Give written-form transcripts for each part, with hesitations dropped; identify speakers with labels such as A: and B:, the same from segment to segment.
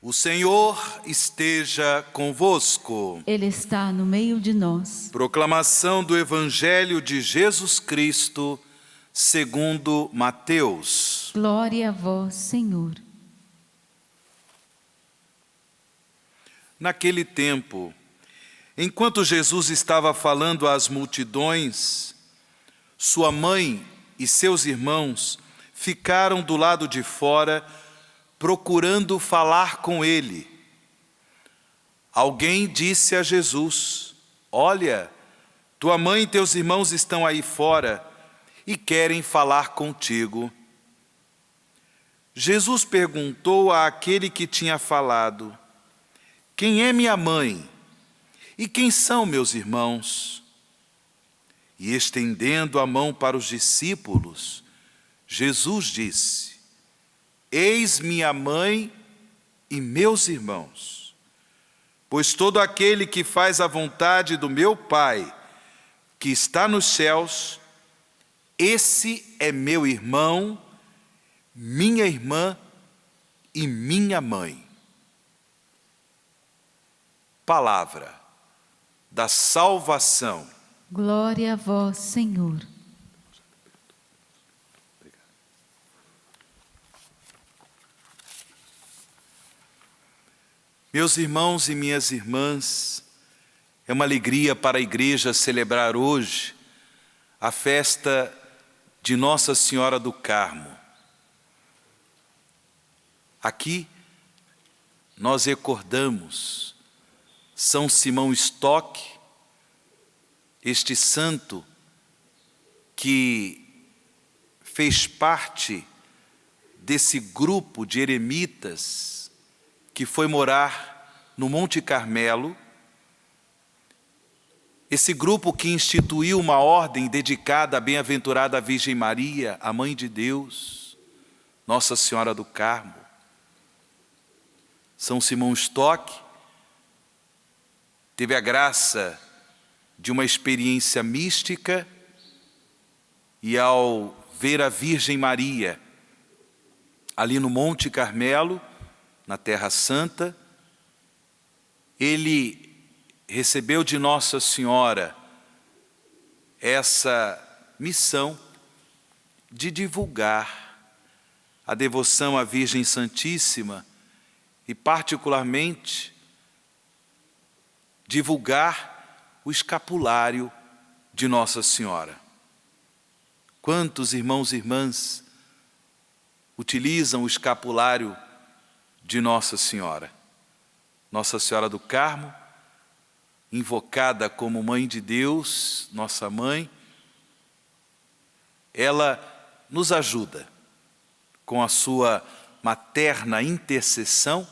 A: O Senhor esteja convosco.
B: Ele está no meio de nós.
A: Proclamação do Evangelho de Jesus Cristo, segundo Mateus.
B: Glória a vós, Senhor.
A: Naquele tempo, enquanto Jesus estava falando às multidões, sua mãe e seus irmãos ficaram do lado de fora, procurando falar com ele. Alguém disse a Jesus: "Olha, tua mãe e teus irmãos estão aí fora e querem falar contigo." Jesus perguntou àquele que tinha falado: "Quem é minha mãe? E quem são meus irmãos?" E estendendo a mão para os discípulos, Jesus disse: "Eis minha mãe e meus irmãos, pois todo aquele que faz a vontade do meu Pai, que está nos céus, esse é meu irmão, minha irmã e minha mãe." Palavra da salvação.
B: Glória a vós, Senhor.
A: Meus irmãos e minhas irmãs, é uma alegria para a igreja celebrar hoje a festa de Nossa Senhora do Carmo. Aqui nós recordamos São Simão Stock, este santo que fez parte desse grupo de eremitas que foi morar no Monte Carmelo, esse grupo que instituiu uma ordem dedicada à bem-aventurada Virgem Maria, a Mãe de Deus, Nossa Senhora do Carmo. São Simão Stock teve a graça de uma experiência mística e, ao ver a Virgem Maria ali no Monte Carmelo, na Terra Santa, ele recebeu de Nossa Senhora essa missão de divulgar a devoção à Virgem Santíssima e, particularmente, divulgar o escapulário de Nossa Senhora. Quantos irmãos e irmãs utilizam o escapulário de Nossa Senhora? Nossa Senhora do Carmo, invocada como Mãe de Deus, nossa mãe, ela nos ajuda com a sua materna intercessão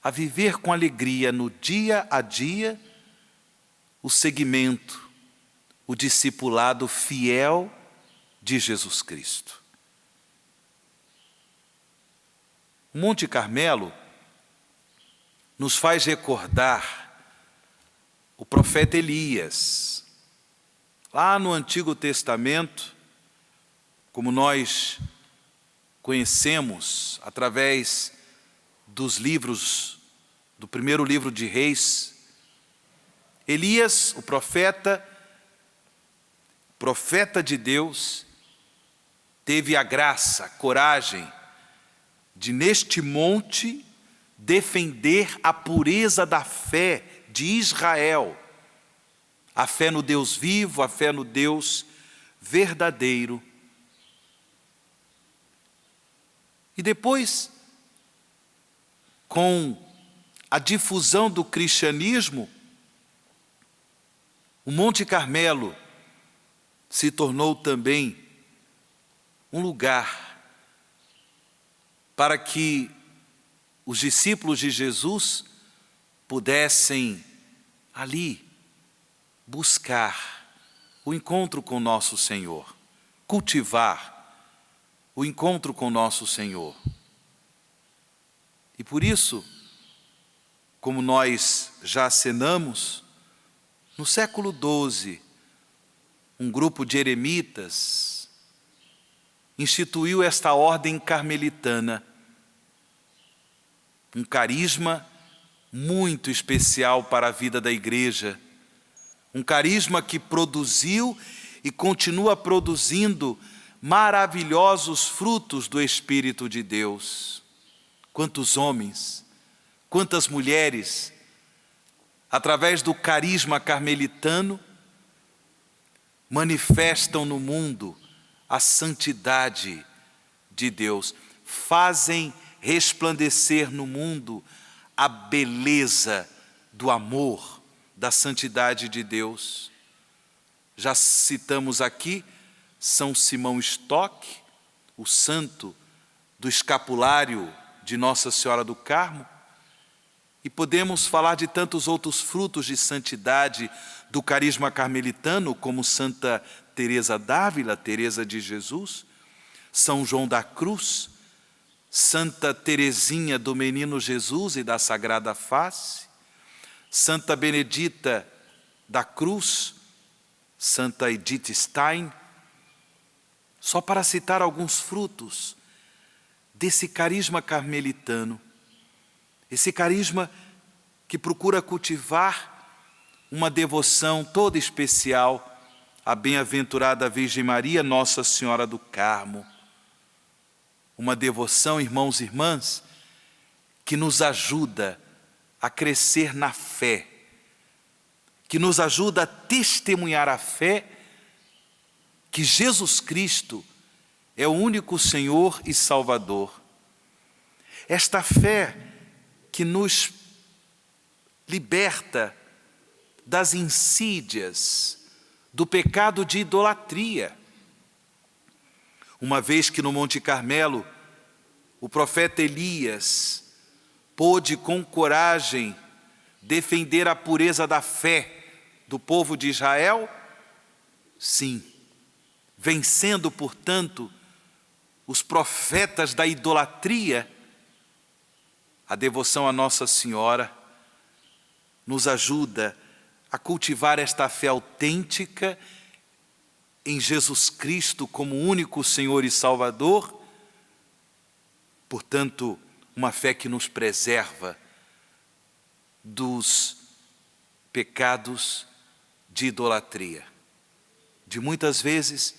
A: a viver com alegria no dia a dia o seguimento, o discipulado fiel de Jesus Cristo. O Monte Carmelo nos faz recordar o profeta Elias. Lá no Antigo Testamento, como nós conhecemos através dos livros, do primeiro livro de Reis, Elias, o profeta de Deus, teve a graça, a coragem de, neste monte, defender a pureza da fé de Israel, a fé no Deus vivo, a fé no Deus verdadeiro. E depois, com a difusão do cristianismo, o Monte Carmelo se tornou também um lugar para que os discípulos de Jesus pudessem ali buscar o encontro com nosso Senhor, cultivar o encontro com nosso Senhor. E por isso, como nós já acenamos, no século XII, um grupo de eremitas instituiu esta ordem carmelitana. um carisma muito especial para a vida da igreja, um carisma que produziu e continua produzindo maravilhosos frutos do Espírito de Deus. Quantos homens, quantas mulheres, através do carisma carmelitano, manifestam no mundo a santidade de Deus, fazem resplandecer no mundo a beleza do amor, da santidade de Deus. Já citamos aqui São Simão Stock, o santo do escapulário de Nossa Senhora do Carmo, e podemos falar de tantos outros frutos de santidade do carisma carmelitano, como Santa Teresa d'Ávila, Teresa de Jesus, São João da Cruz, Santa Teresinha do Menino Jesus e da Sagrada Face, Santa Benedita da Cruz, Santa Edith Stein, só para citar alguns frutos desse carisma carmelitano, esse carisma que procura cultivar uma devoção toda especial à bem-aventurada Virgem Maria, Nossa Senhora do Carmo. Uma devoção, irmãos e irmãs, que nos ajuda a crescer na fé, que nos ajuda a testemunhar a fé que Jesus Cristo é o único Senhor e Salvador. Esta fé que nos liberta das insídias do pecado de idolatria. Uma vez que no Monte Carmelo o profeta Elias pôde com coragem defender a pureza da fé do povo de Israel, sim, vencendo, portanto, os profetas da idolatria, a devoção a Nossa Senhora nos ajuda a cultivar esta fé autêntica em Jesus Cristo como único Senhor e Salvador, portanto, uma fé que nos preserva dos pecados de idolatria, de muitas vezes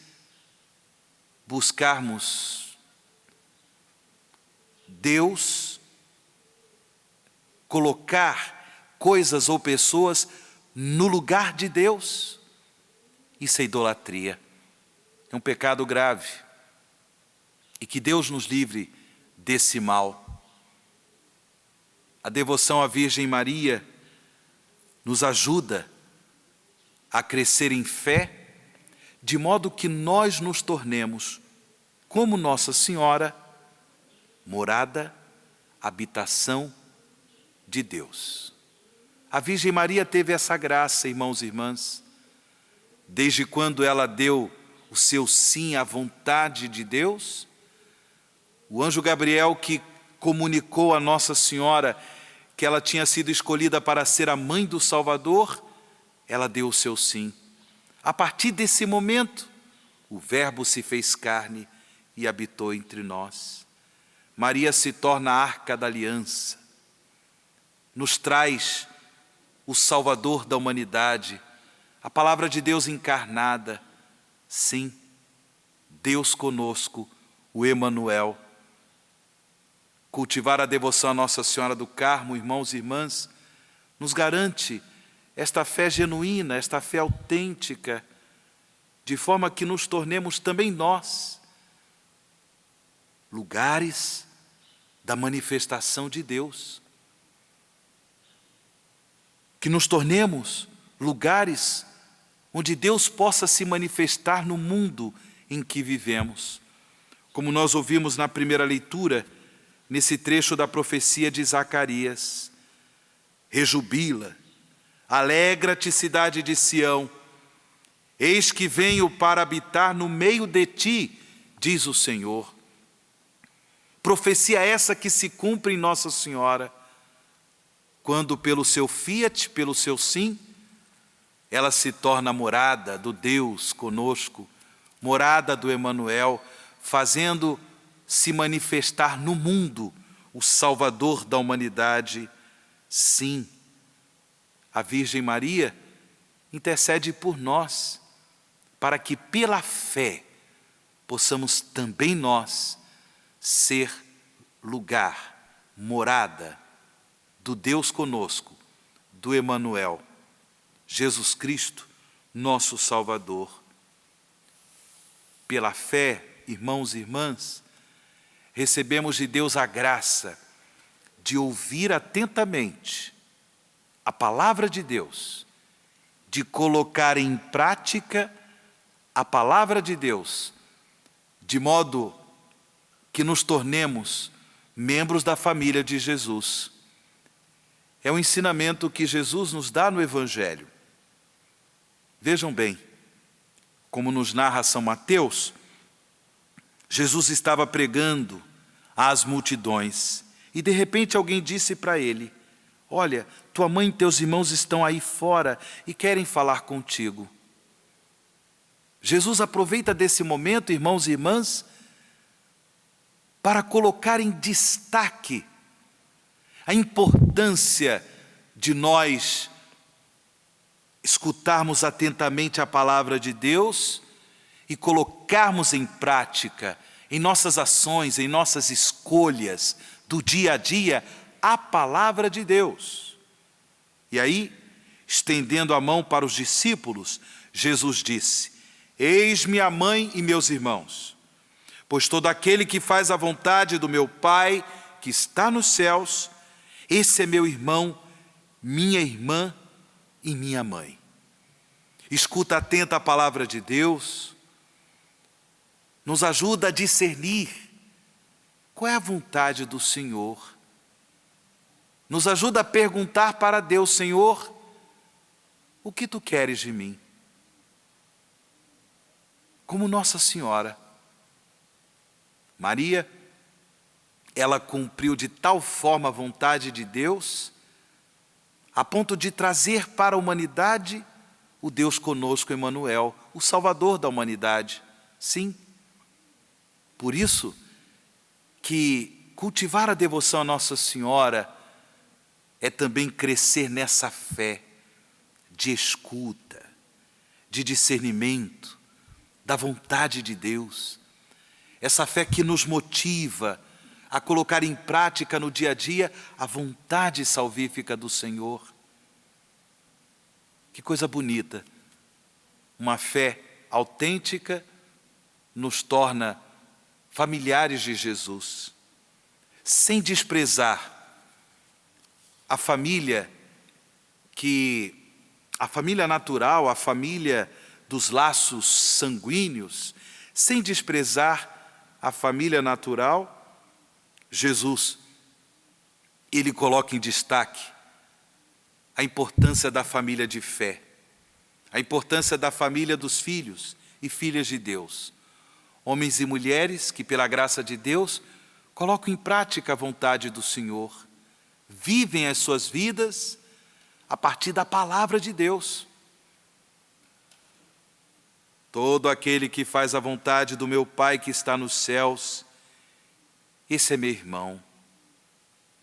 A: buscarmos Deus, colocar coisas ou pessoas no lugar de Deus. Isso é idolatria, é um pecado grave, e que Deus nos livre desse mal. A devoção à Virgem Maria nos ajuda a crescer em fé, de modo que nós nos tornemos, como Nossa Senhora, morada, habitação de Deus. A Virgem Maria teve essa graça, irmãos e irmãs, desde quando ela deu o seu sim à vontade de Deus. O anjo Gabriel, que comunicou a Nossa Senhora que ela tinha sido escolhida para ser a mãe do Salvador, ela deu o seu sim. A partir desse momento, o Verbo se fez carne e habitou entre nós. Maria se torna a arca da aliança, nos traz o Salvador da humanidade, a palavra de Deus encarnada, sim, Deus conosco, o Emanuel. Cultivar a devoção a Nossa Senhora do Carmo, irmãos e irmãs, nos garante esta fé genuína, esta fé autêntica, de forma que nos tornemos também nós lugares da manifestação de Deus. Que nos tornemos lugares onde Deus possa se manifestar no mundo em que vivemos. Como nós ouvimos na primeira leitura, nesse trecho da profecia de Zacarias: rejubila, alegra-te, cidade de Sião, eis que venho para habitar no meio de ti, diz o Senhor. Profecia essa que se cumpre em Nossa Senhora, quando pelo seu fiat, pelo seu sim, ela se torna morada do Deus conosco, morada do Emanuel, fazendo se manifestar no mundo o Salvador da humanidade. Sim, a Virgem Maria intercede por nós, para que pela fé possamos também nós ser lugar, morada do Deus conosco, do Emanuel, Jesus Cristo, nosso Salvador. Pela fé, irmãos e irmãs, recebemos de Deus a graça de ouvir atentamente a palavra de Deus, de colocar em prática a palavra de Deus, de modo que nos tornemos membros da família de Jesus. É o ensinamento que Jesus nos dá no Evangelho. Vejam bem, como nos narra São Mateus, Jesus estava pregando às multidões e de repente alguém disse para ele: olha, tua mãe e teus irmãos estão aí fora e querem falar contigo. Jesus aproveita desse momento, irmãos e irmãs, para colocar em destaque a importância de nós escutarmos atentamente a palavra de Deus e colocarmos em prática, em nossas ações, em nossas escolhas do dia a dia, a palavra de Deus. E aí, estendendo a mão para os discípulos, Jesus disse: eis-me a mãe e meus irmãos, pois todo aquele que faz a vontade do meu Pai que está nos céus, esse é meu irmão, minha irmã e minha mãe. Escuta atenta a palavra de Deus, nos ajuda a discernir qual é a vontade do Senhor. Nos ajuda a perguntar para Deus: Senhor, o que tu queres de mim? Como Nossa Senhora, Maria, ela cumpriu de tal forma a vontade de Deus, a ponto de trazer para a humanidade o Deus conosco, Emanuel, o Salvador da humanidade. Sim, por isso que cultivar a devoção a Nossa Senhora é também crescer nessa fé de escuta, de discernimento da vontade de Deus. Essa fé que nos motiva a colocar em prática no dia a dia a vontade salvífica do Senhor. Que coisa bonita! Uma fé autêntica nos torna familiares de Jesus, sem desprezar a família natural, a família dos laços sanguíneos, sem desprezar a família natural. Jesus, ele coloca em destaque a importância da família de fé, a importância da família dos filhos e filhas de Deus. Homens e mulheres que, pela graça de Deus, colocam em prática a vontade do Senhor, vivem as suas vidas a partir da palavra de Deus. Todo aquele que faz a vontade do meu Pai que está nos céus, esse é meu irmão,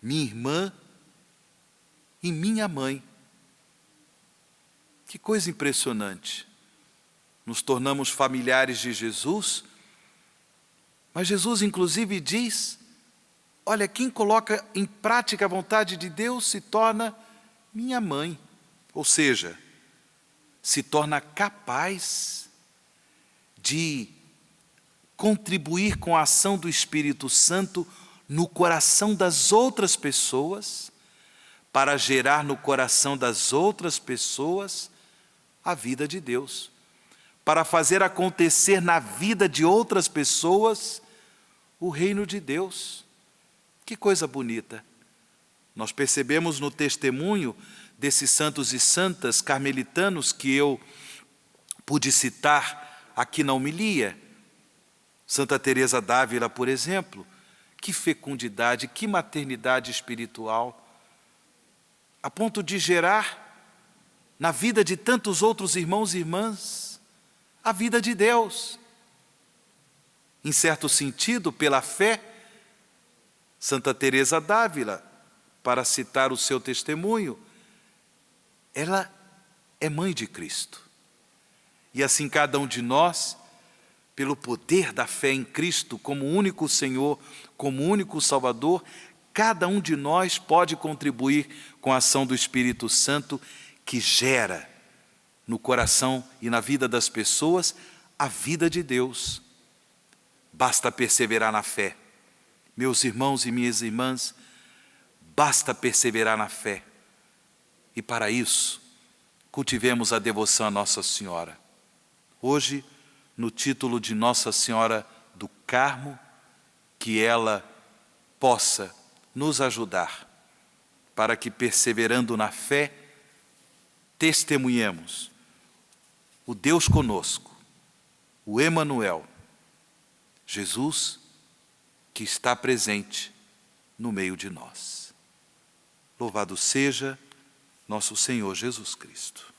A: minha irmã e minha mãe. Que coisa impressionante! Nos tornamos familiares de Jesus, mas Jesus inclusive diz: olha, quem coloca em prática a vontade de Deus se torna minha mãe, ou seja, se torna capaz de contribuir com a ação do Espírito Santo no coração das outras pessoas, para gerar no coração das outras pessoas a vida de Deus, para fazer acontecer na vida de outras pessoas o reino de Deus. Que coisa bonita! Nós percebemos no testemunho desses santos e santas carmelitanos que eu pude citar aqui na homilia. Santa Teresa d'Ávila, por exemplo, que fecundidade, que maternidade espiritual, a ponto de gerar na vida de tantos outros irmãos e irmãs a vida de Deus. Em certo sentido, pela fé, Santa Teresa d'Ávila, para citar o seu testemunho, ela é mãe de Cristo. E assim cada um de nós, pelo poder da fé em Cristo como único Senhor, como único Salvador, cada um de nós pode contribuir com a ação do Espírito Santo que gera no coração e na vida das pessoas a vida de Deus. Basta perseverar na fé. Meus irmãos e minhas irmãs, basta perseverar na fé. E para isso, cultivemos a devoção a Nossa Senhora. Hoje, no título de Nossa Senhora do Carmo, que ela possa nos ajudar para que, perseverando na fé, testemunhemos o Deus conosco, o Emanuel, Jesus, que está presente no meio de nós. Louvado seja nosso Senhor Jesus Cristo.